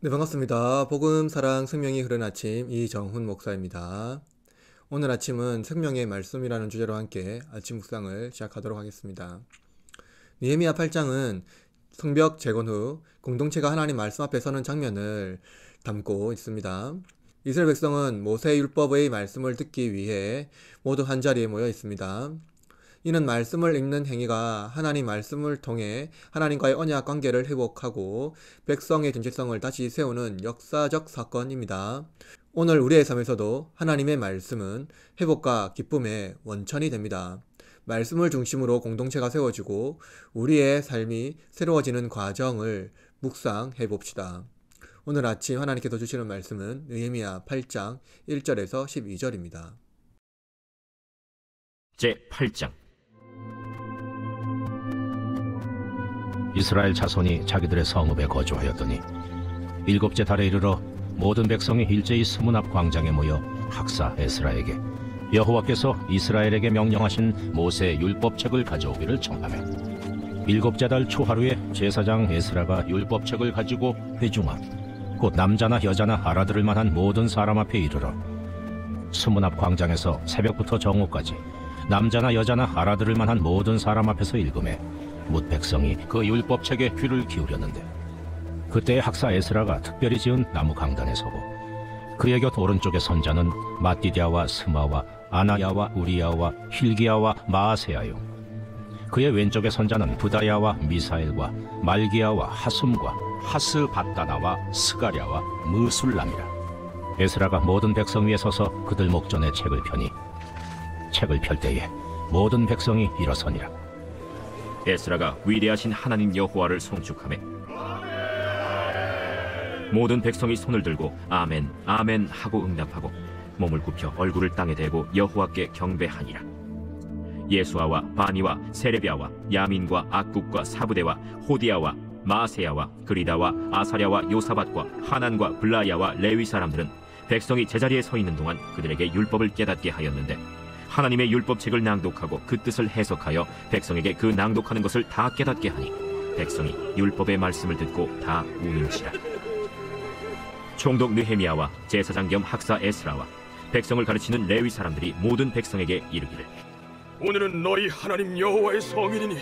네, 반갑습니다. 복음, 사랑, 생명이 흐르는 아침 이정훈 목사입니다. 오늘 아침은 생명의 말씀이라는 주제로 함께 아침 묵상을 시작하도록 하겠습니다. 느헤미야 8장은 성벽 재건 후 공동체가 하나님 말씀 앞에 서는 장면을 담고 있습니다. 이스라엘 백성은 모세 율법의 말씀을 듣기 위해 모두 한자리에 모여 있습니다. 이는 말씀을 읽는 행위가 하나님 말씀을 통해 하나님과의 언약 관계를 회복하고 백성의 정체성을 다시 세우는 역사적 사건입니다. 오늘 우리의 삶에서도 하나님의 말씀은 회복과 기쁨의 원천이 됩니다. 말씀을 중심으로 공동체가 세워지고 우리의 삶이 새로워지는 과정을 묵상해 봅시다. 오늘 아침 하나님께서 주시는 말씀은 느헤미야 8장 1절에서 12절입니다. 제8장 이스라엘 자손이 자기들의 성읍에 거주하였더니 일곱째 달에 이르러 모든 백성이 일제히 스문 앞 광장에 모여 학사 에스라에게 여호와께서 이스라엘에게 명령하신 모세 율법책을 가져오기를 청하매 일곱째 달 초하루에 제사장 에스라가 율법책을 가지고 회중아 곧 남자나 여자나 알아들을 만한 모든 사람 앞에 이르러 스문 앞 광장에서 새벽부터 정오까지 남자나 여자나 알아들을 만한 모든 사람 앞에서 읽음에 뭇 백성이 그 율법책에 귀를 기울였는데 그때 학사 에스라가 특별히 지은 나무 강단에 서고 그의 곁 오른쪽에 선자는 마띠디아와 스마와 아나야와 우리야와 힐기야와 마아세야요 그의 왼쪽에 선자는 부다야와 미사엘과 말기야와 하숨과 하스바다나와 스가랴와 무술람이라. 에스라가 모든 백성 위에 서서 그들 목전에 책을 펴니 책을 펼 때에 모든 백성이 일어서니라. 에스라가 위대하신 하나님 여호와를 송축하매 모든 백성이 손을 들고 아멘 아멘 하고 응답하고 몸을 굽혀 얼굴을 땅에 대고 여호와께 경배하니라. 예수아와 바니와 세레비아와 야민과 악국과 사부대와 호디아와 마세야와 그리다와 아사랴와 요사밧과 하난과 블라야와 레위 사람들은 백성이 제자리에 서 있는 동안 그들에게 율법을 깨닫게 하였는데 하나님의 율법책을 낭독하고 그 뜻을 해석하여 백성에게 그 낭독하는 것을 다 깨닫게 하니 백성이 율법의 말씀을 듣고 다 우는지라. 총독 느헤미야와 제사장 겸 학사 에스라와 백성을 가르치는 레위 사람들이 모든 백성에게 이르기를 오늘은 너희 하나님 여호와의 성일이니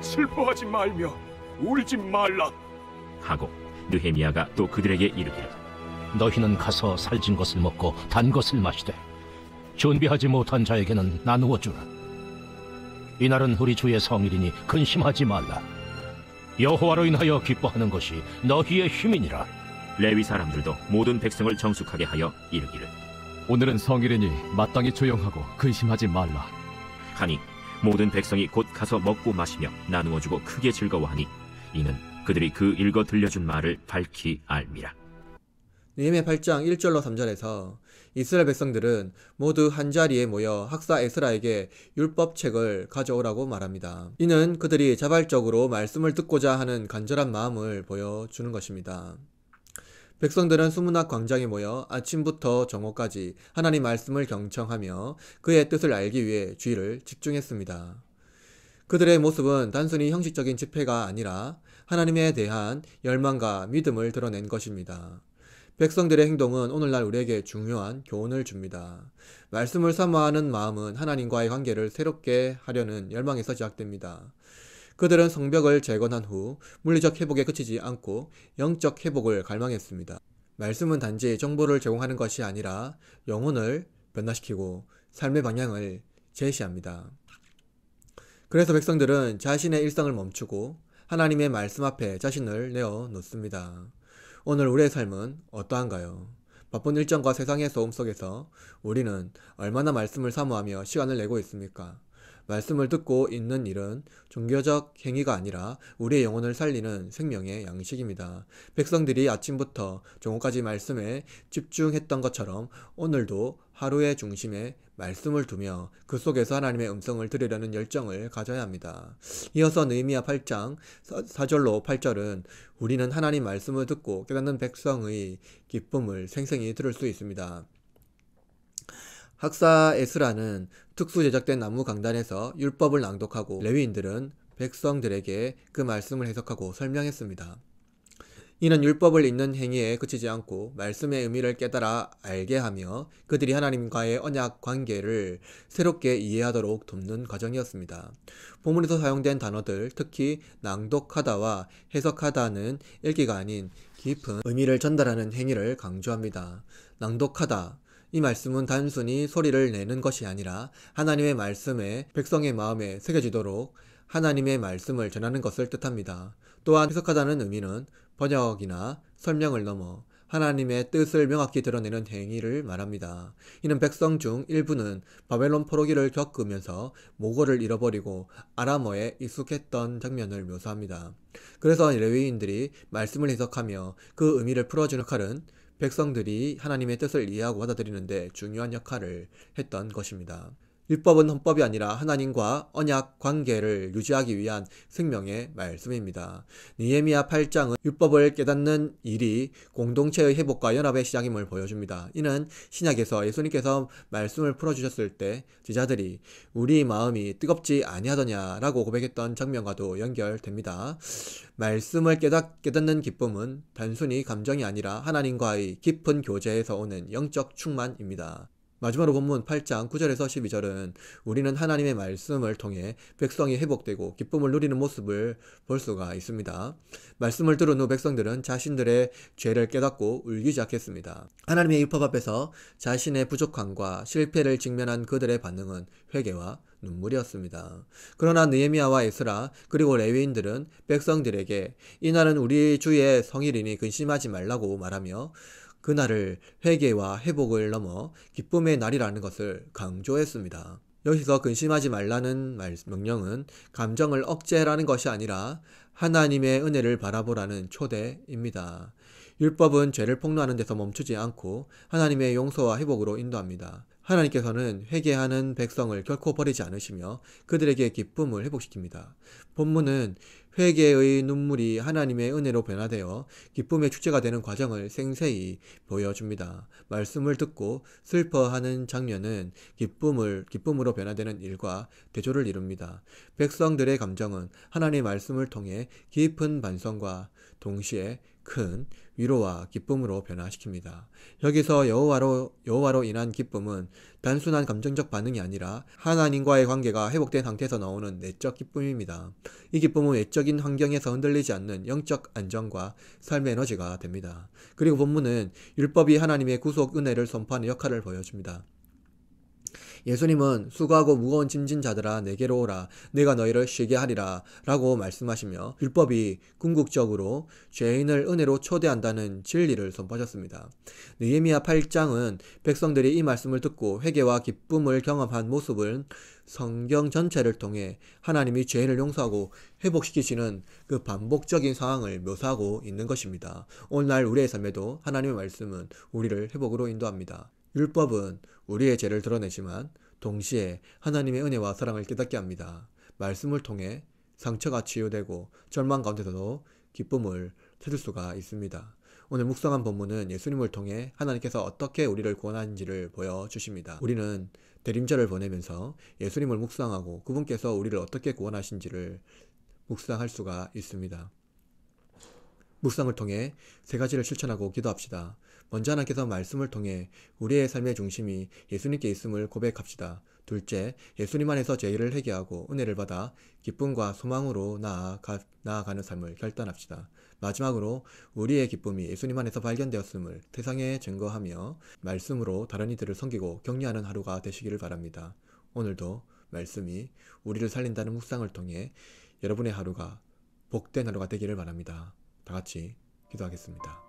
슬퍼하지 말며 울지 말라 하고 느헤미야가 또 그들에게 이르기를 너희는 가서 살진 것을 먹고 단 것을 마시되 준비하지 못한 자에게는 나누어 주라. 이날은 우리 주의 성일이니 근심하지 말라. 여호와로 인하여 기뻐하는 것이 너희의 힘이니라. 레위 사람들도 모든 백성을 정숙하게 하여 이르기를 오늘은 성일이니 마땅히 조용하고 근심하지 말라 하니 모든 백성이 곧 가서 먹고 마시며 나누어 주고 크게 즐거워하니 이는 그들이 그 읽어 들려준 말을 밝히 알미라. 느헤미야 8장 1절로 3절에서 이스라엘 백성들은 모두 한자리에 모여 학사 에스라에게 율법책을 가져오라고 말합니다. 이는 그들이 자발적으로 말씀을 듣고자 하는 간절한 마음을 보여주는 것입니다. 백성들은 수문 앞 광장에 모여 아침부터 정오까지 하나님 말씀을 경청하며 그의 뜻을 알기 위해 주의를 집중했습니다. 그들의 모습은 단순히 형식적인 집회가 아니라 하나님에 대한 열망과 믿음을 드러낸 것입니다. 백성들의 행동은 오늘날 우리에게 중요한 교훈을 줍니다. 말씀을 사모하는 마음은 하나님과의 관계를 새롭게 하려는 열망에서 시작됩니다. 그들은 성벽을 재건한 후 물리적 회복에 그치지 않고 영적 회복을 갈망했습니다. 말씀은 단지 정보를 제공하는 것이 아니라 영혼을 변화시키고 삶의 방향을 제시합니다. 그래서 백성들은 자신의 일상을 멈추고 하나님의 말씀 앞에 자신을 내어 놓습니다. 오늘 우리의 삶은 어떠한가요? 바쁜 일정과 세상의 소음 속에서 우리는 얼마나 말씀을 사모하며 시간을 내고 있습니까? 말씀을 듣고 있는 일은 종교적 행위가 아니라 우리의 영혼을 살리는 생명의 양식입니다. 백성들이 아침부터 정오까지 말씀에 집중했던 것처럼 오늘도 하루의 중심에 말씀을 두며 그 속에서 하나님의 음성을 들으려는 열정을 가져야 합니다. 이어서 느헤미야 8장 4절로 8절은 우리는 하나님 말씀을 듣고 깨닫는 백성의 기쁨을 생생히 들을 수 있습니다. 학사 에스라는 특수 제작된 나무 강단에서 율법을 낭독하고 레위인들은 백성들에게 그 말씀을 해석하고 설명했습니다. 이는 율법을 잇는 행위에 그치지 않고 말씀의 의미를 깨달아 알게 하며 그들이 하나님과의 언약 관계를 새롭게 이해하도록 돕는 과정이었습니다. 본문에서 사용된 단어들, 특히 낭독하다와 해석하다는 읽기가 아닌 깊은 의미를 전달하는 행위를 강조합니다. 낭독하다. 이 말씀은 단순히 소리를 내는 것이 아니라 하나님의 말씀에 백성의 마음에 새겨지도록 하나님의 말씀을 전하는 것을 뜻합니다. 또한 해석하다는 의미는 번역이나 설명을 넘어 하나님의 뜻을 명확히 드러내는 행위를 말합니다. 이는 백성 중 일부는 바벨론 포로기를 겪으면서 모국어를 잃어버리고 아람어에 익숙했던 장면을 묘사합니다. 그래서 레위인들이 말씀을 해석하며 그 의미를 풀어주는 역할은 백성들이 하나님의 뜻을 이해하고 받아들이는 데 중요한 역할을 했던 것입니다. 율법은 헌법이 아니라 하나님과 언약 관계를 유지하기 위한 생명의 말씀입니다. 느헤미야 8장은 율법을 깨닫는 일이 공동체의 회복과 연합의 시작임을 보여줍니다. 이는 신약에서 예수님께서 말씀을 풀어주셨을 때 제자들이 우리 마음이 뜨겁지 아니하더냐라고 고백했던 장면과도 연결됩니다. 말씀을 깨닫는 기쁨은 단순히 감정이 아니라 하나님과의 깊은 교제에서 오는 영적 충만입니다. 마지막으로 본문 8장 9절에서 12절은 우리는 하나님의 말씀을 통해 백성이 회복되고 기쁨을 누리는 모습을 볼 수가 있습니다. 말씀을 들은 후 백성들은 자신들의 죄를 깨닫고 울기 시작했습니다. 하나님의 율법 앞에서 자신의 부족함과 실패를 직면한 그들의 반응은 회개와 눈물이었습니다. 그러나 느헤미야와 에스라 그리고 레위인들은 백성들에게 이날은 우리 주의 성일이니 근심하지 말라고 말하며 그날을 회개와 회복을 넘어 기쁨의 날이라는 것을 강조했습니다. 여기서 근심하지 말라는 명령은 감정을 억제라는 것이 아니라 하나님의 은혜를 바라보라는 초대입니다. 율법은 죄를 폭로하는 데서 멈추지 않고 하나님의 용서와 회복으로 인도합니다. 하나님께서는 회개하는 백성을 결코 버리지 않으시며 그들에게 기쁨을 회복시킵니다. 본문은 회개의 눈물이 하나님의 은혜로 변화되어 기쁨의 축제가 되는 과정을 생생히 보여줍니다. 말씀을 듣고 슬퍼하는 장면은 기쁨으로 변화되는 일과 대조를 이룹니다. 백성들의 감정은 하나님의 말씀을 통해 깊은 반성과 동시에 큰 위로와 기쁨으로 변화시킵니다. 여기서 여호와로 인한 기쁨은 단순한 감정적 반응이 아니라 하나님과의 관계가 회복된 상태에서 나오는 내적 기쁨입니다. 이 기쁨은 외적인 환경에서 흔들리지 않는 영적 안정과 삶의 에너지가 됩니다. 그리고 본문은 율법이 하나님의 구속 은혜를 선포하는 역할을 보여줍니다. 예수님은 수고하고 무거운 짐진 자들아 내게로 오라 내가 너희를 쉬게 하리라 라고 말씀하시며 율법이 궁극적으로 죄인을 은혜로 초대한다는 진리를 선포하셨습니다. 느헤미야 8장은 백성들이 이 말씀을 듣고 회개와 기쁨을 경험한 모습을 성경 전체를 통해 하나님이 죄인을 용서하고 회복시키시는 그 반복적인 상황을 묘사하고 있는 것입니다. 오늘날 우리의 삶에도 하나님의 말씀은 우리를 회복으로 인도합니다. 율법은 우리의 죄를 드러내지만 동시에 하나님의 은혜와 사랑을 깨닫게 합니다. 말씀을 통해 상처가 치유되고 절망 가운데서도 기쁨을 찾을 수가 있습니다. 오늘 묵상한 본문은 예수님을 통해 하나님께서 어떻게 우리를 구원하는지를 보여주십니다. 우리는 대림절을 보내면서 예수님을 묵상하고 그분께서 우리를 어떻게 구원하신지를 묵상할 수가 있습니다. 묵상을 통해 세 가지를 실천하고 기도합시다. 먼저 하나님께서 말씀을 통해 우리의 삶의 중심이 예수님께 있음을 고백합시다. 둘째, 예수님 안에서 죄를 회개하고 은혜를 받아 기쁨과 소망으로 나아가는 삶을 결단합시다. 마지막으로 우리의 기쁨이 예수님 안에서 발견되었음을 세상에 증거하며 말씀으로 다른 이들을 섬기고 격려하는 하루가 되시기를 바랍니다. 오늘도 말씀이 우리를 살린다는 묵상을 통해 여러분의 하루가 복된 하루가 되기를 바랍니다. 다 같이 기도하겠습니다.